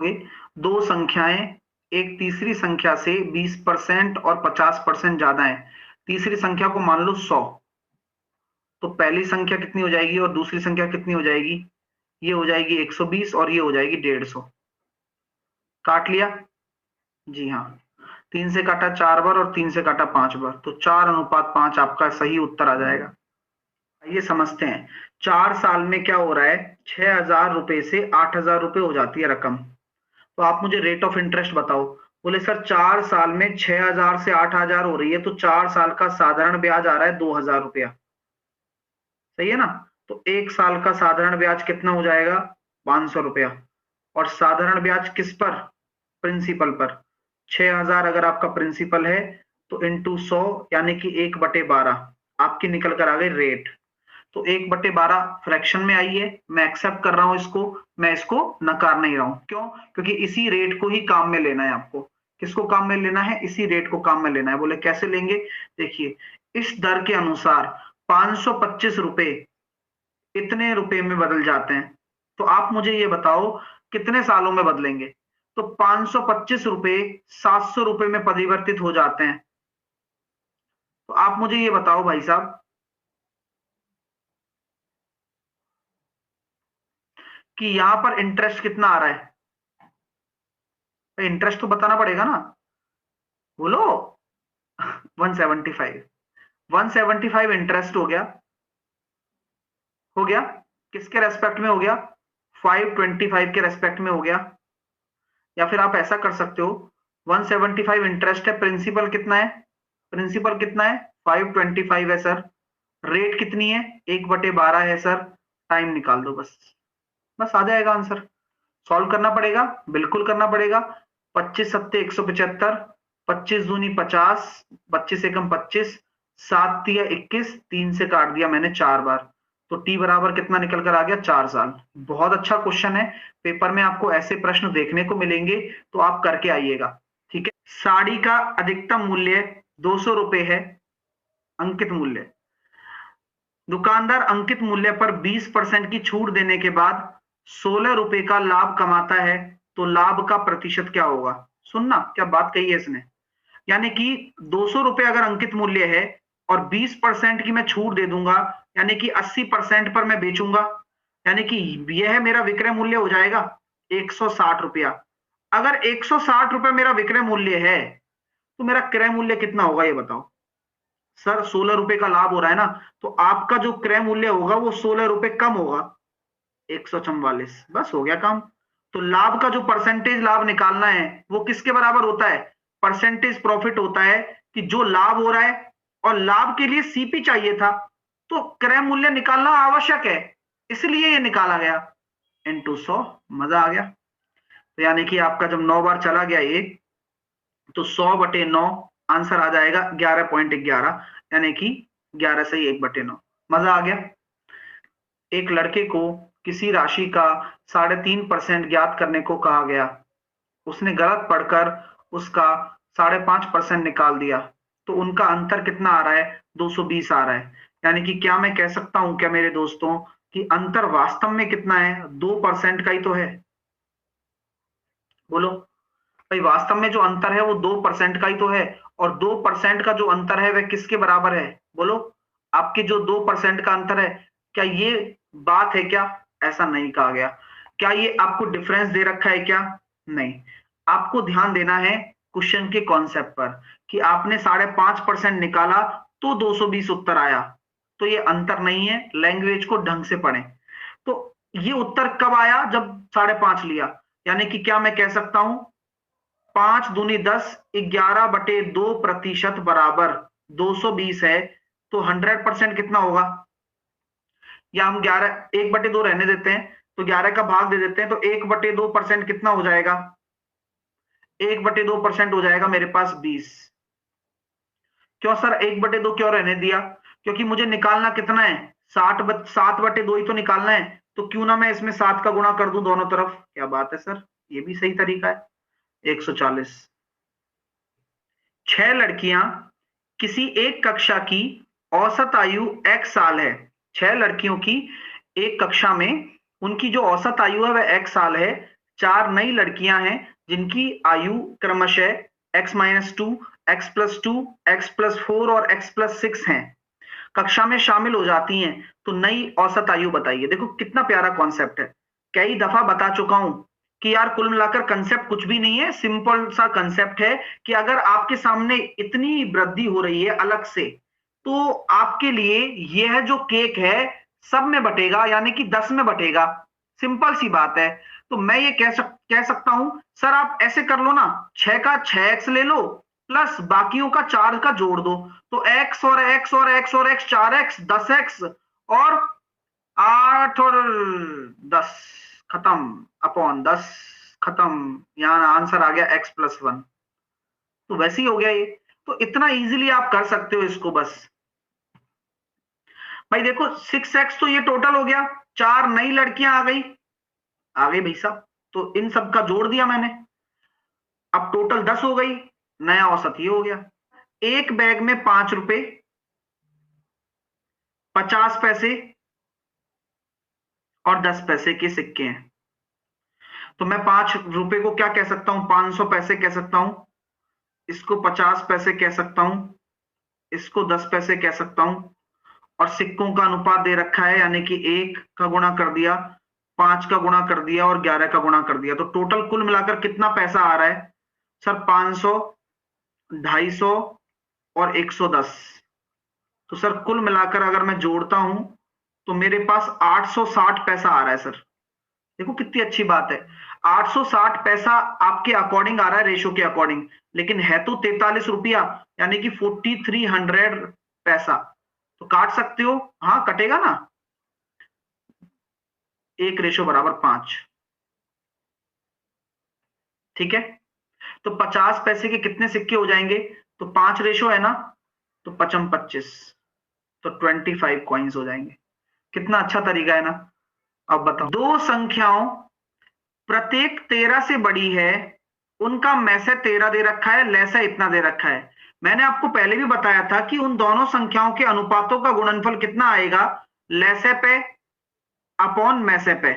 दो संख्याएं एक तीसरी संख्या से 20% और 50% ज्यादा है, तीसरी संख्या को मान लो 100, तो पहली संख्या कितनी हो जाएगी और दूसरी संख्या कितनी हो जाएगी? ये हो जाएगी 120 और ये हो जाएगी 150। काट लिया? जी हाँ, 3 से काटा 4 बार और 3 से काटा 5 बार, तो 4:5 आपका सही उत्तर आ जाएगा। आइए समझते हैं, 4 साल में क्या हो रहा है, 6,000 रुपए से 8,000 रुपए हो जाती है रकम। तो आप मुझे रेट ऑफ इंटरेस्ट बताओ। बोले सर 4 साल में 6,000 से 8,000 हो रही है, तो 4 साल का साधारण ब्याज आ रहा है 2,000 रुपया, सही है ना? तो 1 साल का साधारण ब्याज कितना हो जाएगा? 500 रुपया। और साधारण ब्याज किस पर? प्रिंसिपल पर। 6,000 अगर आपका प्रिंसिपल है तो इंटू 100 यानी कि 1/12 आपकी निकल कर आ गई रेट। तो 1/12 फ्रैक्शन में आई है, मैं एक्सेप्ट कर रहा हूं इसको, मैं इसको नकार नहीं रहा हूं। क्यों? क्योंकि इसी रेट को ही काम में लेना है आपको। किसको काम में लेना है? इसी रेट को काम में लेना है। बोले कैसे लेंगे? देखिए, इस दर के अनुसार 525 रुपए इतने रुपए में बदल जाते हैं, तो आप मुझे ये बताओ कितने सालों में बदलेंगे? तो 525 रुपए 700 रुपए में परिवर्तित हो जाते हैं। तो आप मुझे ये बताओ भाई साहब कि यहां पर इंटरेस्ट कितना आ रहा है? इंटरेस्ट तो बताना पड़ेगा ना, बोलो। 175, 175 इंटरेस्ट हो गया। हो गया? किसके रेस्पेक्ट में हो गया? 525 के रेस्पेक्ट में हो गया। या फिर आप ऐसा कर सकते हो, 175 इंटरेस्ट है, प्रिंसिपल कितना है? प्रिंसिपल कितना है? 525 है सर। रेट कितनी है? 1/12 है सर। टाइम निकाल दो बस, बस आ जाएगा आंसर। सॉल्व करना पड़ेगा, बिल्कुल करना पड़ेगा। 25 सत्ते 175, 25 दूनी 50, 25 एकम 25, 7 तिया 21, 3 से काट दिया मैंने 4 बार, तो टी बराबर कितना निकल कर आ गया? 4 साल। बहुत अच्छा क्वेश्चन है, पेपर में आपको ऐसे प्रश्न देखने को मिलेंगे, तो आप करके आइएगा। ठीक है। साड़ी का अधिकतम मूल्य 200 रुपए है, अंकित मूल्य। दुकानदार अंकित मूल्य पर 20% की छूट देने के बाद 16 रुपए का लाभ कमाता है, तो लाभ का प्रतिशत क्या होगा? सुनना क्या बात कही है इसने। यानी कि 200 रुपए अगर अंकित मूल्य है और 20% की मैं छूट दे दूंगा, यानी कि 80% पर मैं बेचूंगा, यानी कि यह मेरा विक्रय मूल्य हो जाएगा 160 रुपया। अगर 160 रुपए मेरा विक्रय मूल्य है, तो मेरा क्रय मूल्य कितना होगा ये बताओ। सर 16 रुपए का लाभ हो रहा है ना, तो आपका जो क्रय मूल्य होगा वो 16 रुपए कम होगा, 144। बस हो गया काम। तो लाभ का जो परसेंटेज लाभ निकालना है वो किसके बराबर होता है? परसेंटेज प्रॉफिट होता है, कि जो लाभ हो रहा है और लाभ के लिए सीपी चाहिए था, तो क्रय मूल्य निकालना आवश्यक है, इसलिए ये निकाला गया इंटू 100। मजा आ गया। तो यानी कि आपका जब 9 बार चला गया ये, तो 100/9 आंसर आ जाएगा 11.11, यानी कि 11 से 1/9। मजा आ गया। एक लड़के को किसी राशि का 3.5% ज्ञात करने को कहा गया, उसने गलत पढ़कर उसका 5.5% निकाल दिया, तो उनका अंतर कितना आ रहा है? 220 आ रहा है। यानी कि क्या मैं कह सकता हूं क्या मेरे दोस्तों कि अंतर वास्तव में कितना है? 2% का ही तो है। बोलो भाई, वास्तव में जो अंतर है वो 2% का ही तो है, और 2% का जो अंतर है वह किसके बराबर है? बोलो। आपके जो 2% का अंतर है, क्या ये बात है क्या? ऐसा नहीं कहा गया। क्या ये आपको डिफरेंस दे रखा है क्या? नहीं। आपको ध्यान देना है क्वेश्चन के कॉन्सेप्ट पर, कि आपने 5.5% निकाला तो 220 उत्तर आया, तो ये अंतर नहीं है। लैंग्वेज को ढंग से पढ़ें। तो ये उत्तर कब आया? जब 5.5 लिया। यानी कि क्या मैं कह सकता हूं 5 दूनी 10, 11/2% बराबर 220 है, तो 100% कितना होगा? या हम 1/2 रहने देते हैं, तो 11 का भाग दे देते हैं, तो 1/2% कितना हो जाएगा? 1/2% हो जाएगा मेरे पास 20। क्यों सर 1/2 क्यों रहने दिया? क्योंकि मुझे निकालना कितना है? 7/2 ही तो निकालना है, तो क्यों ना मैं इसमें 7 का गुणा कर दूं दोनों तरफ। क्या बात है सर, ये भी सही तरीका है। 140। 6 लड़कियां किसी एक कक्षा की औसत आयु x साल है। 6 लड़कियों की एक कक्षा में उनकी जो औसत आयु है वह x साल है। 4 नई लड़कियां हैं जिनकी आयु क्रमशः x-2, x+2, x+4 और x+6 हैं, कक्षा में शामिल हो जाती हैं तो नई औसत आयु बताइए। देखो कितना प्यारा कॉन्सेप्ट है, कई दफा बता चुका हूं कि यार कुल मिलाकर कंसेप्ट कुछ भी नहीं है, सिंपल सा कंसेप्ट है कि अगर आपके सामने इतनी वृद्धि हो रही है अलग से, तो आपके लिए यह जो केक है सब में बटेगा, यानी कि 10 में बटेगा। सिंपल सी बात है। तो मैं ये कह सकता हूं सर आप ऐसे कर लो ना, 6 का 6x ले लो प्लस बाकियों का 4 का जोड़ दो, तो x और x और x और x 4x 10x और 8 और 10 खत्म अपॉन 10 खत्म, यहां आंसर आ गया x+1। तो वैसे ही हो गया ये। तो इतना इजीली आप कर सकते हो इसको बस। भाई देखो 6x तो ये टोटल हो गया, 4 नई लड़कियां आ गई भाई साहब, तो इन सब का जोड़ दिया मैंने, अब टोटल 10 हो गई, नया औसत ये हो गया। एक बैग में 5 रुपए 50 पैसे और 10 पैसे के सिक्के हैं, तो मैं 5 रुपए को क्या कह सकता हूं, 500 पैसे कह सकता हूं, इसको 50 पैसे कह सकता हूं, इसको 10 पैसे कह सकता हूं, और सिक्कों का अनुपात दे रखा है, यानी कि 1 का गुणा कर दिया, 5 का गुणा कर दिया और 11 का गुणा कर दिया, तो टोटल कुल मिलाकर कितना पैसा आ रहा है सर, 500, 250 और 110। तो सर कुल मिलाकर अगर मैं जोड़ता हूं तो मेरे पास 860 पैसा आ रहा है सर। देखो कितनी अच्छी बात है, 860 पैसा आपके अकॉर्डिंग आ रहा है, रेशो के अकॉर्डिंग, लेकिन है तो 43 रुपया, यानी कि 4300 पैसा। तो काट सकते हो, हाँ कटेगा ना, 1:5। ठीक है, तो 50 पैसे के कितने सिक्के हो जाएंगे, तो 5 रेशो है ना, तो 55 25, तो 25 कॉइन्स हो जाएंगे। कितना अच्छा तरीका है ना। अब बताओ, दो संख्याओं प्रत्येक 13 से बड़ी है, उनका मैसे 13 दे रखा है, लैसे इतना दे रखा है। मैंने आपको पहले भी बताया था कि उन दोनों संख्याओं के अनुपातों का गुणनफल कितना आएगा, लैसे पे अपॉन मैसे पे,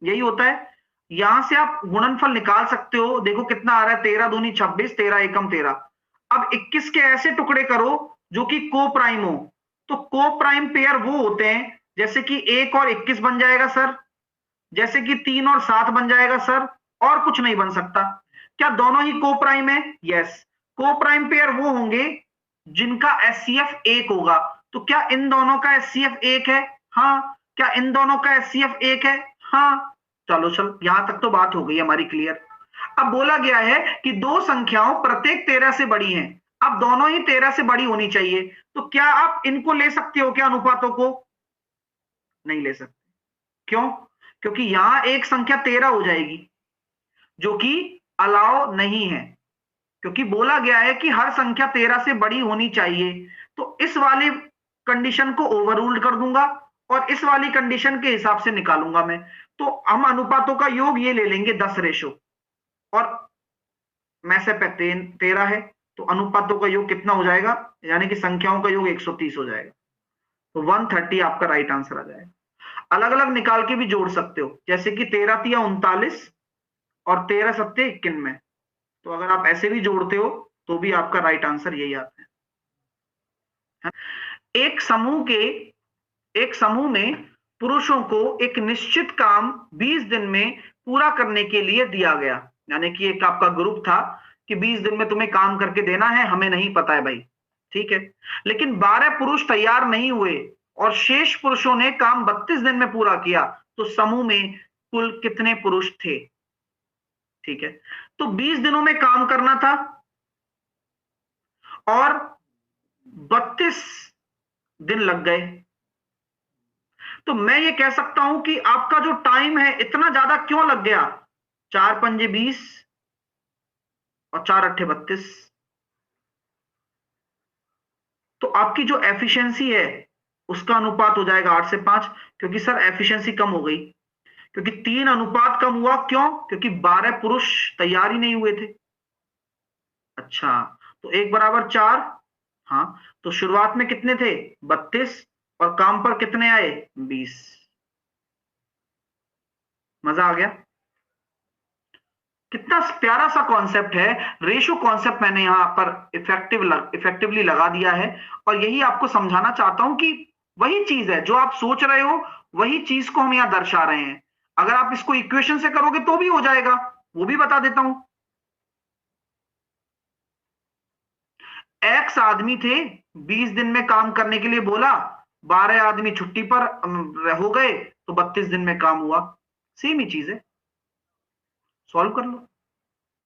यही होता है। यहां से आप गुणनफल निकाल सकते हो, देखो कितना आ रहा है, 13 दूनी 26, 13 एकम 13। अब 21 के ऐसे टुकड़े करो जो कि को प्राइम हो, तो को प्राइम पेयर वो होते हैं जैसे कि 1 और 21 बन जाएगा सर, जैसे कि 3 और 7 बन जाएगा सर, और कुछ नहीं बन सकता। क्या दोनों ही को प्राइम है? यस, को प्राइम पेयर वो होंगे जिनका एचसीएफ 1 होगा। तो क्या इन दोनों का एचसीएफ 1 है? हाँ। क्या इन दोनों का एचसीएफ 1 है? हाँ। चलो यहां तक तो बात हो गई हमारी क्लियर। अब बोला गया है कि दो संख्याओं प्रत्येक 13 से बड़ी हैं, अब दोनों ही 13 से बड़ी होनी चाहिए, तो क्या आप इनको ले सकते हो क्या, अनुपातों को? नहीं ले सकते। क्यों? क्योंकि यहां एक संख्या 13 हो जाएगी जो कि अलाउ नहीं है, क्योंकि बोला गया है कि हर संख्या 13 से बड़ी होनी चाहिए। तो इस वाली कंडीशन को ओवररूल्ड कर दूंगा और इस वाली कंडीशन के हिसाब से निकालूंगा मैं। तो हम अनुपातों का योग ये ले लेंगे 10 रेशो, और में से 13 है, तो अनुपातों का योग कितना हो जाएगा, यानी कि संख्याओं का योग 130 हो जाएगा। तो 130 आपका राइट आंसर आ जाएगा। अलग अलग निकाल के भी जोड़ सकते हो, जैसे कि 13 तिया 39 और 13 सत्ते 91। तो अगर आप ऐसे भी जोड़ते हो तो भी आपका राइट आंसर यही आता है। एक समूह में पुरुषों को एक निश्चित काम 20 दिन में पूरा करने के लिए दिया गया, यानी कि एक आपका ग्रुप था कि 20 दिन में तुम्हें काम करके देना है, हमें नहीं पता है भाई, ठीक है। लेकिन 12 पुरुष तैयार नहीं हुए और शेष पुरुषों ने काम 32 दिन में पूरा किया, तो समूह में कुल कितने पुरुष थे? ठीक है, तो 20 दिनों में काम करना था और 32 दिन लग गए, तो मैं ये कह सकता हूं कि आपका जो टाइम है इतना ज्यादा क्यों लग गया? 4 पंजे 20 और 4 अट्ठे 32, तो आपकी जो एफिशिएंसी है उसका अनुपात हो जाएगा 8 से 5, क्योंकि सर एफिशिएंसी कम हो गई, क्योंकि 3 अनुपात कम हुआ, क्यों? क्योंकि 12 पुरुष तैयार ही नहीं हुए थे। अच्छा, तो 1 = 4, हाँ, तो शुरुआत में कितने थे? 32, और काम पर कितने आए? 20। मजा आ गया? कितना प्यारा सा कॉन्सेप्ट है। रेशो कॉन्सेप्ट मैंने यहां पर इफेक्टिवली लगा दिया है, और यही आपको समझाना चाहता हूं कि वही चीज है जो आप सोच रहे हो, वही चीज को हम यहां दर्शा रहे हैं। अगर आप इसको इक्वेशन से करोगे तो भी हो जाएगा, वो भी बता देता हूं। एक्स आदमी थे, 20 दिन में काम करने के लिए बोला, 12 आदमी छुट्टी पर हो गए, तो 32 दिन में काम हुआ। सेम ही चीज है, सॉल्व कर लो।